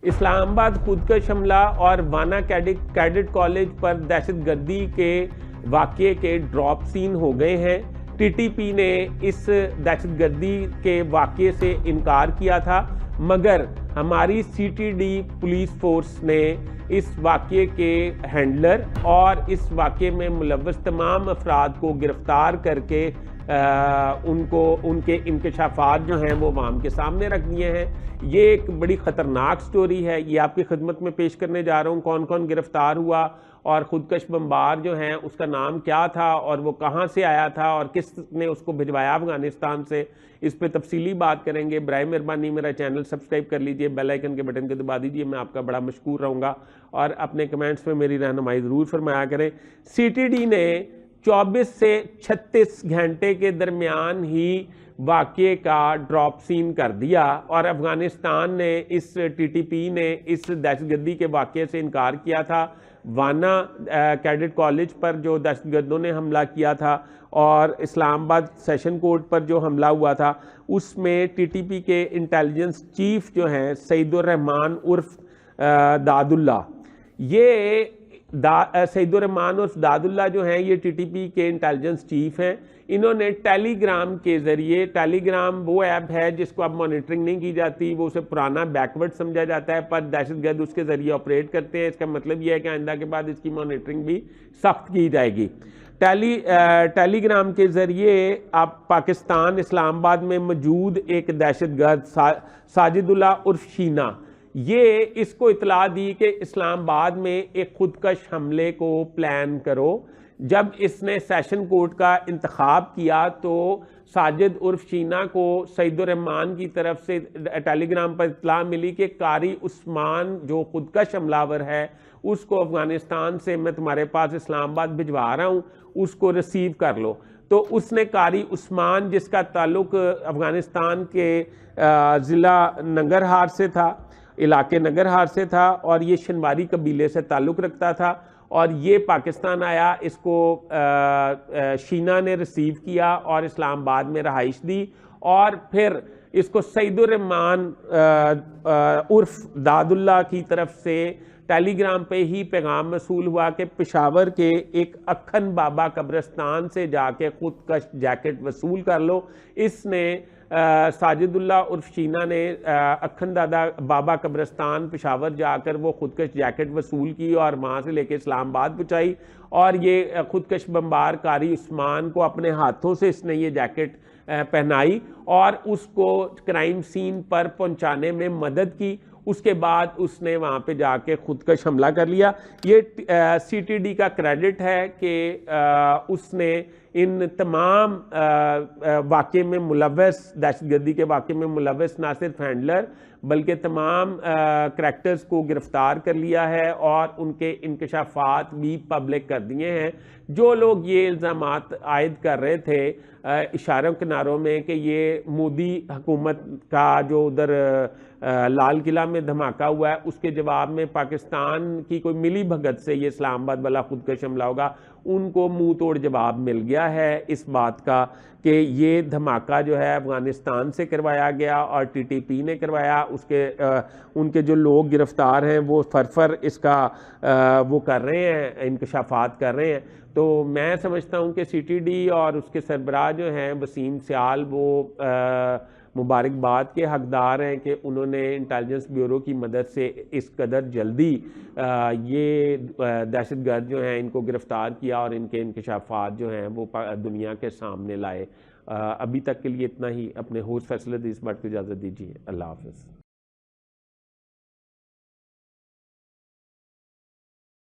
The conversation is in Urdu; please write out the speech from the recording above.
اسلام آباد خودکش حملہ اور وانا کیڈٹ کالج پر دہشت گردی کے واقعے کے ڈراپ سین ہو گئے ہیں۔ ٹی ٹی پی نے اس دہشت گردی کے واقعے سے انکار کیا تھا، مگر ہماری C T D police force نے اس واقعے کے ہینڈلر اور اس واقعے میں ملوث تمام افراد کو گرفتار کر کے ان کے انکشافات جو ہیں وہ عوام کے سامنے رکھ دیے ہیں۔ یہ ایک بڑی خطرناک سٹوری ہے، یہ آپ کی خدمت میں پیش کرنے جا رہا ہوں۔ کون کون گرفتار ہوا اور خودکش بمبار جو ہیں اس کا نام کیا تھا اور وہ کہاں سے آیا تھا اور کس نے اس کو بھجوایا افغانستان سے، اس پہ تفصیلی بات کریں گے۔ برائے مہربانی میرا چینل سبسکرائب کر لیجئے، بیل آئیکن کے بٹن کو دبا دیجئے، میں آپ کا بڑا مشکور رہوں گا، اور اپنے کمنٹس میں میری رہنمائی ضرور فرمایا کریں۔ سی ٹی ڈی نے 24 سے 36 گھنٹے کے درمیان ہی واقعے کا ڈراپ سین کر دیا، اور افغانستان نے ٹی ٹی پی نے اس دہشت گردی کے واقعے سے انکار کیا تھا۔ وانا کیڈٹ کالج پر جو دہشت گردوں نے حملہ کیا تھا اور اسلام آباد سیشن کورٹ پر جو حملہ ہوا تھا، اس میں ٹی ٹی پی کے انٹیلیجنس چیف جو ہیں سعید الرحمان عرف داد اللہ، یہ سعید الرحمان عرف داد اللہ جو ہیں یہ ٹی ٹی پی کے انٹیلیجنس چیف ہیں۔ انہوں نے ٹیلی گرام کے ذریعے، ٹیلی گرام وہ ایپ ہے جس کو اب مانیٹرنگ نہیں کی جاتی، وہ اسے پرانا بیکورڈ سمجھا جاتا ہے، پر دہشت گرد اس کے ذریعے آپریٹ کرتے ہیں۔ اس کا مطلب یہ ہے کہ آئندہ کے بعد اس کی مانیٹرنگ بھی سخت کی جائے گی۔ ٹیلی گرام کے ذریعے آپ پاکستان اسلام آباد میں موجود ایک دہشت گرد ساجد اللہ عرف شینا، یہ اس کو اطلاع دی کہ اسلام آباد میں ایک خودکش حملے کو پلان کرو۔ جب اس نے سیشن کورٹ کا انتخاب کیا تو ساجد عرف شینا کو سعید الرحمان کی طرف سے ٹیلی گرام پر اطلاع ملی کہ قاری عثمان جو خودکش حملہ آور ہے اس کو افغانستان سے میں تمہارے پاس اسلام آباد بھجوا رہا ہوں، اس کو ریسیو کر لو۔ تو اس نے قاری عثمان، جس کا تعلق افغانستان کے ضلع ننگرہار سے تھا، علاقے ننگرہار سے تھا، اور یہ شنواری قبیلے سے تعلق رکھتا تھا، اور یہ پاکستان آیا، اس کو شینا نے ریسیو کیا اور اسلام آباد میں رہائش دی، اور پھر اس کو سعید الرحمان عرف داد اللہ کی طرف سے ٹیلی گرام پہ ہی پیغام موصول ہوا کہ پشاور کے ایک اکھن بابا قبرستان سے جا کے خودکش جیکٹ وصول کر لو۔ اس نے ساجد اللہ عرف شینا نے اکھن بابا قبرستان پشاور جا کر وہ خودکش جیکٹ وصول کی اور وہاں سے لے کے اسلام آباد پہنچائی، اور یہ خودکش بمبار قاری عثمان کو اپنے ہاتھوں سے اس نے یہ جیکٹ پہنائی اور اس کو کرائم سین پر پہنچانے میں مدد کی۔ اس کے بعد اس نے وہاں پہ جا کے خودکش حملہ کر لیا۔ یہ سی ٹی ڈی کا کریڈٹ ہے کہ اس نے ان تمام واقعے میں ملوث، دہشت گردی کے واقعے میں ملوث نہ صرف ہینڈلر بلکہ تمام کریکٹرز کو گرفتار کر لیا ہے اور ان کے انکشافات بھی پبلک کر دیے ہیں۔ جو لوگ یہ الزامات عائد کر رہے تھے اشاروں کناروں میں کہ یہ مودی حکومت کا جو ادھر لال قلعہ میں دھماکہ ہوا ہے اس کے جواب میں پاکستان کی کوئی ملی بھگت سے یہ اسلام آباد والا خودکش حملہ ہوگا، ان کو منہ توڑ جواب مل گیا ہے اس بات کا کہ یہ دھماکہ جو ہے افغانستان سے کروایا گیا اور ٹی ٹی پی نے کروایا۔ ان کے جو لوگ گرفتار ہیں وہ فرفر اس کا وہ کر رہے ہیں، انکشافات کر رہے ہیں۔ تو میں سمجھتا ہوں کہ سی ٹی ڈی اور اس کے سربراہ جو ہیں وسیم سیال، وہ مبارکباد کے حقدار ہیں کہ انہوں نے انٹیلیجنس بیورو کی مدد سے اس قدر جلدی یہ دہشت گرد جو ہیں ان کو گرفتار کیا اور ان کے انکشافات جو ہیں وہ دنیا کے سامنے لائے۔ ابھی تک کے لیے اتنا ہی۔ اپنے ہوسٹ فیصلے اس بات کو اجازت دیجیے۔ اللہ حافظ۔